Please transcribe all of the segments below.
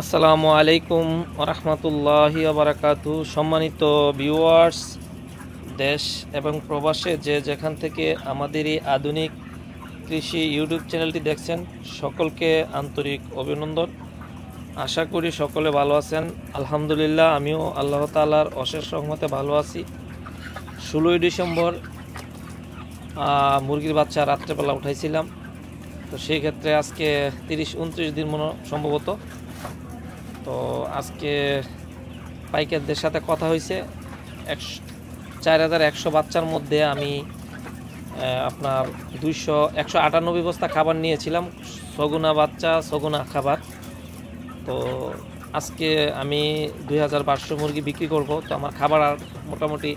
আসসালামু আলাইকুম ওরহমতুল্লাহি ওবারাকাতু। সম্মানিত ভিউয়ার্স, দেশ এবং প্রবাসে যে যেখান থেকে আমাদের এই আধুনিক কৃষি ইউটিউব চ্যানেলটি দেখছেন, সকলকে আন্তরিক অভিনন্দন। আশা করি সকলে ভালো আছেন। আলহামদুলিল্লাহ, আমিও আল্লাহ তাআলার অশেষ রহমতে ভালো আছি। 16ই ডিসেম্বর মুরগির বাচ্চা রাত্রেবেলা উঠাইছিলাম, তো সেই ক্ষেত্রে আজকে 30-29 দিন মনে সম্ভবত। তো আজকে পাইকারদের সাথে কথা হয়েছে, 4100 বাচ্চার মধ্যে আমি আপনার 198 বস্তা খাবার নিয়েছিলাম, ছগুনা বাচ্চা ছগুনা খাবার। তো আজকে আমি 2500 মুরগি বিক্রি করব। তো আমার খাবার আর মোটামুটি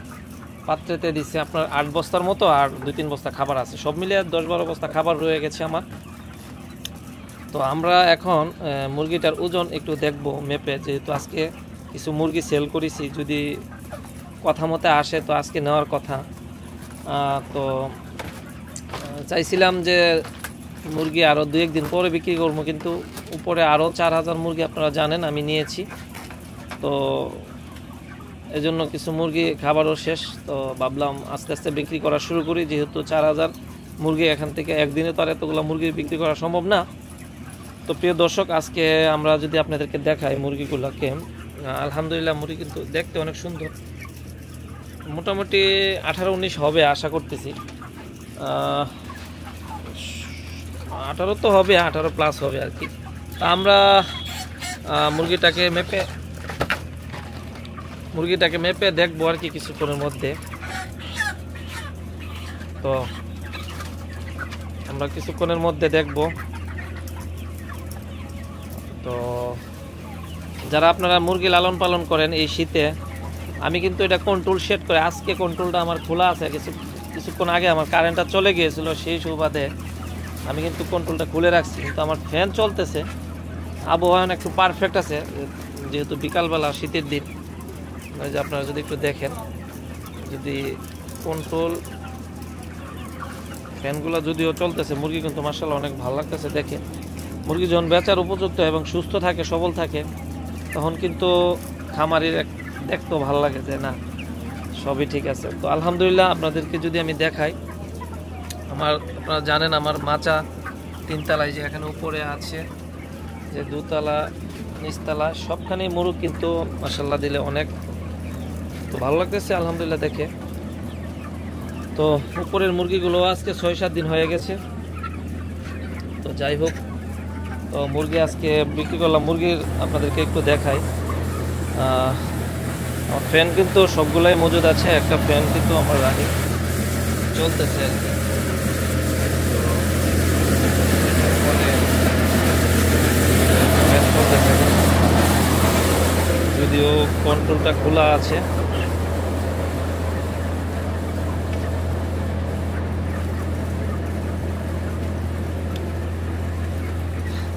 পাত্রেতে দিচ্ছে আপনার 8 বস্তার মতো, আর 2-3 বস্তা খাবার আছে, সব মিলিয়ে 10-12 বস্তা খাবার রয়ে গেছে আমার। তো আমরা এখন মুরগিটার ওজন একটু দেখব মেপে, যেহেতু আজকে কিছু মুরগি সেল করেছি, যদি কথা মতে আসে তো আজকে নেওয়ার কথা। তো চাইছিলাম যে মুরগি আরও 2-1 দিন পরে বিক্রি করবো, কিন্তু উপরে আরও 4000 মুরগি আপনারা জানেন আমি নিয়েছি। তো এজন্য কিছু মুরগি খাবারও শেষ, তো ভাবলাম আস্তে আস্তে বিক্রি করা শুরু করি, যেহেতু 4000 মুরগি এখান থেকে একদিনে তো আর এতগুলো মুরগি বিক্রি করা সম্ভব না। তো প্রিয় দর্শক, আজকে আমরা যদি আপনাদেরকে দেখাই মুরগিগুলোকে, আলহামদুলিল্লাহ মুরগি কিন্তু দেখতে অনেক সুন্দর, মোটামুটি 18-19 হবে আশা করতেছি। 18 তো হবে, 18+ হবে আর কি। তা আমরা মুরগিটাকে মেপে দেখবো আর কি কিছুক্ষণের মধ্যে। তো আমরা কিছুক্ষণের মধ্যে দেখবো। তো যারা আপনারা মুরগি লালন পালন করেন এই শীতে, আমি কিন্তু এটা কন্ট্রোল সেট করে, আজকে কন্ট্রোলটা আমার খোলা আছে, কিছুক্ষণ আগে আমার কারেন্টটা চলে গিয়েছিল, সেই সুবাদে আমি কিন্তু কন্ট্রোলটা খুলে রাখছি। কিন্তু আমার ফ্যান চলতেছে, আবহাওয়া একটু পারফেক্ট আছে, যেহেতু বিকালবেলা শীতের দিন। যে আপনারা যদি একটু দেখেন, যদি কন্ট্রোল ফ্যানগুলো যদিও চলতেছে, মুরগি কিন্তু মাশাআল্লাহ অনেক ভালো লাগতেছে দেখে। মুরগি যখন বেচার উপযুক্ত এবং সুস্থ থাকে, সবল থাকে, তখন কিন্তু খামারির দেখতেও ভালো লাগে যে না, সবই ঠিক আছে। তো আলহামদুলিল্লাহ, আপনাদেরকে যদি আমি দেখাই, আপনারা জানেন আমার মাচা 3 তলায়, যে এখানে উপরে আছে, যে 2 তলা নিচতলা সবখানেই মুরগ কিন্তু মাশাআল্লাহ দিলে অনেক তো ভালো লাগতেছে আলহামদুলিল্লাহ দেখে। তো উপরের মুরগিগুলো আজকে 6-7 দিন হয়ে গেছে। তো যাই হোক, তো মুরগি আজকে বিক্রি করলাম। মুরগির আপনাদেরকে একটু দেখাই, আমার ফ্যান কিন্তু সবগুলাই মজুদ আছে, একটা ফ্যান কিন্তু আমার রানিং চলতেছে। যদিও কন্ট্রোলটা খোলা আছে।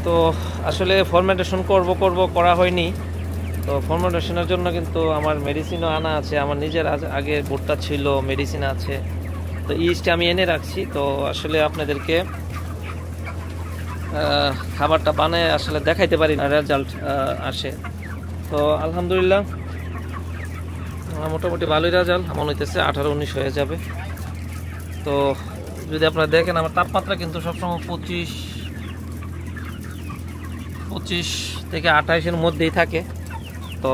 তো আসলে ফরমেন্টেশন করা হয়নি। তো ফরমেন্টেশনের জন্য কিন্তু আমার মেডিসিনও আনা আছে, আমার নিজের আগে ভুট্টা ছিল, মেডিসিন আছে, তো ইস্ট আমি এনে রাখছি। তো আসলে আপনাদেরকে খাবারটা বানায় আসলে দেখাইতে পারি না, রেজাল্ট আসে। তো আলহামদুলিল্লাহ মোটামুটি ভালোই রেজাল্ট মনে হইতেছে, 18-19 হয়ে যাবে। তো যদি আপনারা দেখেন, আমার তাপমাত্রা কিন্তু সবসময় 25 থেকে 28-এর মধ্যেই থাকে। তো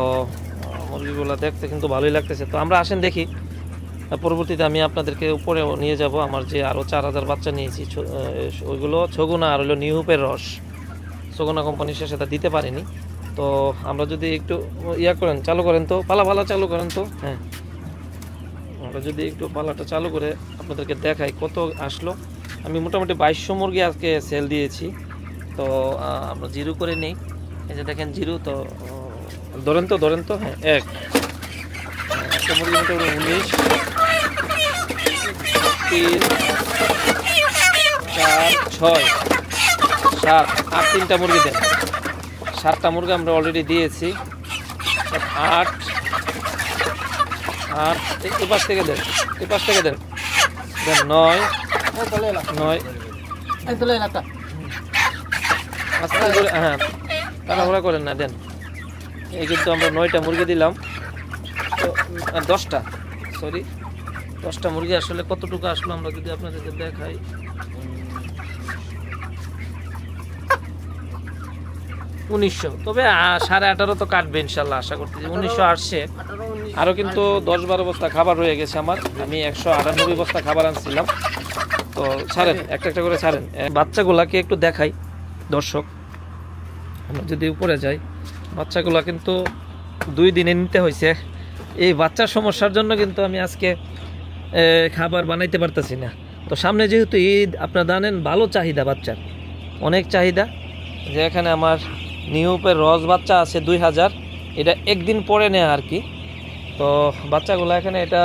মুরগিগুলো দেখতে কিন্তু ভালোই লাগতেছে। তো আমরা আসেন দেখি, পরবর্তীতে আমি আপনাদেরকে উপরে নিয়ে যাব। আমার যে আরও 4000 বাচ্চা নিয়েছি, ওইগুলো ছগুনা আর হলো নিউ হোপের রস, ছগুনা কোম্পানির সাথে দিতে পারিনি। তো আমরা যদি একটু চালু করেন তো, পালা চালু করেন তো। হ্যাঁ, আমরা যদি একটু পালাটা চালু করে আপনাদেরকে দেখাই কত আসলো। আমি মোটামুটি 2200 মুরগি আজকে সেল দিয়েছি। তো আমরা জিরো করে নেই, এই যে দেখেন জিরো। তো ধরেন তো হ্যাঁ, একটা মুরগি মোটামুটি 19, 3, 4, 6, 7, 8, 3টা মুরগি দেন। 7টা মুরগি আমরা অলরেডি দিয়েছি। 8, এই পাশ থেকে দেন, 9, আস্তে করে, হ্যাঁ তাড়াহুড়া করেন না, দেন। এই কিন্তু আমরা 9টা মুরগি দিলাম, তো 10টা, সরি 10টা মুরগি। আসলে কতটুকু আসলো আমরা যদি আপনাদেরকে দেখাই, 1900, তবে 18.5 তো কাটবে ইনশাল্লাহ, আশা করতেছি। 1900 আসছে, আরও কিন্তু 10-12 বস্তা খাবার রয়ে গেছে আমার। আমি 198 বস্তা খাবার আনছিলাম। তো ছাড়েন, একটা একটা করে ছাড়েন। বাচ্চাগুলাকে একটু দেখাই দর্শক, আমরা যদি উপরে যাই, বাচ্চাগুলা কিন্তু 2 দিনে নিতে হয়েছে। এই বাচ্চার সমস্যার জন্য কিন্তু আমি আজকে খাবার বানাইতে পারতেছি না। তো সামনে যেহেতু ঈদ, আপনারা জানেন ভালো চাহিদা বাচ্চার, অনেক চাহিদা। যে এখানে আমার নিউপের রস বাচ্চা আছে 2000, এটা একদিন পরে নেয় আর কি। তো বাচ্চাগুলো এখানে, এটা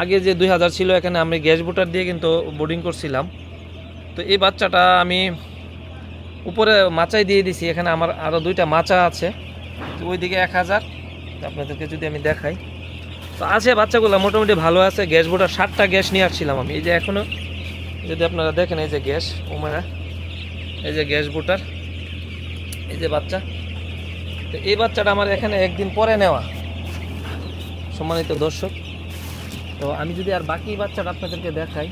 আগে যে 2000 ছিল, এখানে আমি গ্যাস বুটার দিয়ে কিন্তু বোর্ডিং করছিলাম। তো এই বাচ্চাটা আমি উপরে মাচাই দিয়ে দিছি। এখানে আমার আরও 2টা মাচা আছে, ওইদিকে 1000, আপনাদেরকে যদি আমি দেখাই। তো আছে বাচ্চাগুলো মোটামুটি ভালো আছে। গ্যাস বুটার 7টা গ্যাস নিয়ে আসছিলাম আমি। এই যে এখনও যদি আপনারা দেখেন, এই যে গ্যাস ওমেরা, এই যে গ্যাস বুটার, এই যে বাচ্চা। তো এই বাচ্চাটা আমার এখানে একদিন পরে নেওয়া, সম্মানিত দর্শক। তো আমি যদি আর বাকি বাচ্চাটা আপনাদেরকে দেখাই,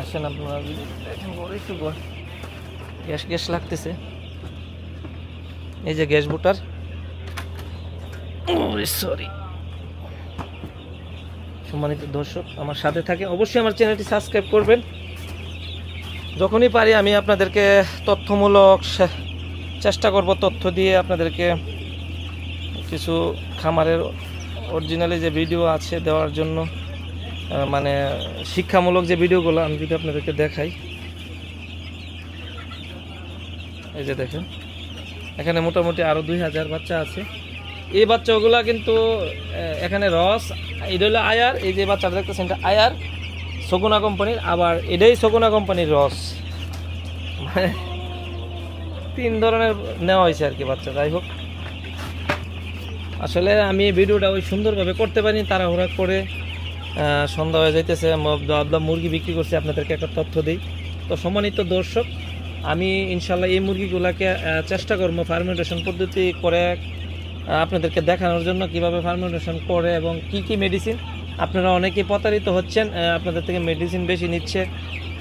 আসেন আপনারা যদি দেখেন, একটু গ্যাস গ্যাস লাগতেছে। এই যে গ্যাস বুটার, সরি। সম্মানিত দর্শক, আমার সাথে থাকে, অবশ্যই আমার চ্যানেলটি সাবস্ক্রাইব করবেন। যখনই পারি আমি আপনাদেরকে তথ্যমূলক চেষ্টা করব, তথ্য দিয়ে আপনাদেরকে কিছু খামারের অরিজিনালি যে ভিডিও আছে দেওয়ার জন্য, মানে শিক্ষামূলক যে ভিডিওগুলো আমি যদি আপনাদেরকে দেখাই। এই যে দেখেন, এখানে মোটামুটি আরও 2000 বাচ্চা আছে। এই বাচ্চাগুলা কিন্তু এখানে রস, এটা হলো আয়ার। এই যে বাচ্চাটা দেখতেছেন, এটা আয়ার সগুনা কোম্পানির, আবার এটাই সগুনা কোম্পানির রস। মানে 3 ধরনের নেওয়া হয়েছে আর কি বাচ্চা। যাই হোক, আসলে আমি ভিডিওটা ওই সুন্দরভাবে করতে পারিনি, তাড়াহুড়া করে। সন্ধ্যা হয়ে যাইতেছে, মুরগি বিক্রি করছি, আপনাদেরকে একটা তথ্য দিই। তো সম্মানিত দর্শক, আমি ইনশাল্লাহ এই মুরগিগুলোকে চেষ্টা করবো ফার্মেন্টেশন পদ্ধতি করে আপনাদেরকে দেখানোর জন্য, কিভাবে ফার্মেন্টেশন করে এবং কি কি মেডিসিন। আপনারা অনেকেই প্রতারিত হচ্ছেন, আপনাদের থেকে মেডিসিন বেশি নিচ্ছে।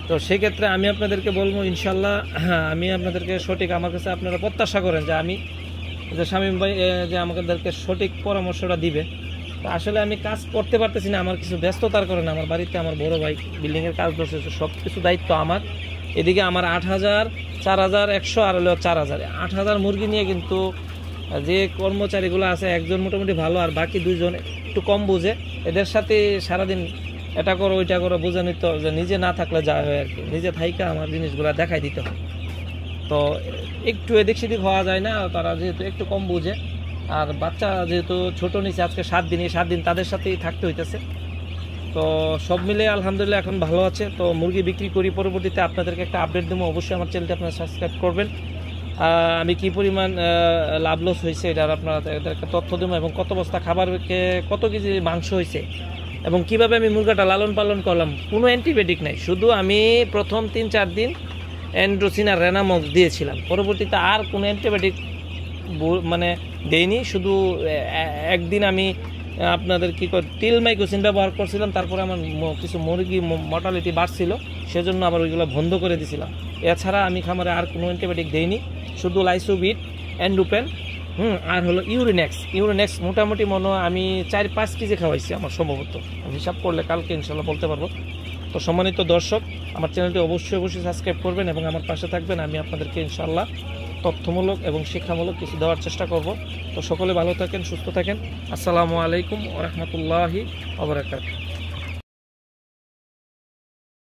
তো সেক্ষেত্রে আমি আপনাদেরকে বলবো ইনশাল্লাহ, আমি আপনাদেরকে সঠিক, আমার কাছে আপনারা প্রত্যাশা করেন যে আমি, যে শামীম ভাই যে আমাদেরকে সঠিক পরামর্শটা দিবে। তো আসলে আমি কাজ করতে পারতেছি না, আমার কিছু ব্যস্ততার কারণে। আমার বাড়িতে আমার বড় ভাই বিল্ডিংয়ের কাজ ধরছে, সব কিছু দায়িত্ব আমার। এদিকে আমার 8000, 4100 আর হলো 4000, 8000 মুরগি নিয়ে কিন্তু যে কর্মচারীগুলো আছে, একজন মোটামুটি ভালো, আর বাকি 2জন একটু কম বুঝে। এদের সাথে সারাদিন এটা করো ওইটা করো বোঝানো, তো যে নিজে না থাকলে যা হয় আর কি, নিজে থাইকা আমার জিনিসগুলো দেখাই দিতে হয়। তো একটু এদিক সেদিক হওয়া যায় না, তারা যেহেতু একটু কম বুঝে। আর বাচ্চা যেহেতু ছোট নিচে, আজকে 7 দিন, এই 7 দিন তাদের সাথেই থাকতে হইতেছে। তো সব মিলে আলহামদুলিল্লাহ এখন ভালো আছে। তো মুরগি বিক্রি করি, পরবর্তীতে আপনাদেরকে একটা আপডেট দেবো। অবশ্যই আমার চ্যানেলটি আপনারা সাবস্ক্রাইব করবেন। আমি কি পরিমাণ লাভ লস হয়েছে এটা আপনারা এদেরকে তথ্য দেবো, এবং কত বস্তা খাবারকে কত কেজি মাংস হয়েছে, এবং কিভাবে আমি মুরগাটা লালন পালন করলাম। কোনো অ্যান্টিবায়োটিক নাই, শুধু আমি প্রথম 3-4 দিন অ্যান্ড্রোসিন আর রেনামক্স দিয়েছিলাম। পরবর্তীতে আর কোনো অ্যান্টিবায়োটিক মানে দেইনি। শুধু একদিন আমি আপনাদের কি টিলমাইকোসিন ব্যবহার করছিলাম, তারপরে আমার কিছু মুরগি মর্টালিটি বাড়ছিল, সেজন্য আবার ওইগুলো বন্ধ করে দিয়েছিলাম। এছাড়া আমি খামারে আর কোনো অ্যান্টিবায়োটিক দেইনি, শুধু লাইসোবিট, অ্যান্ডুপেন, আর হলো ইউরিনেক্স মোটামুটি মনে হয় আমি 4-5 কেজি খাওয়াইছি আমার সম্ভবত, হিসাব করলে কালকে ইনশাল্লাহ বলতে পারবো। তো সম্মানিত দর্শক, আমার চ্যানেলটি অবশ্যই সাবস্ক্রাইব করবেন এবং আমার পাশে থাকবেন। আমি আপনাদেরকে ইনশাল্লাহ তথ্যমূলক এবং শিক্ষামূলক কিছু দেওয়ার চেষ্টা করব। তো সকলে ভালো থাকেন, সুস্থ থাকেন। আসসালামু আলাইকুম ওয়া রাহমাতুল্লাহি ওয়া বারাকাতুহু।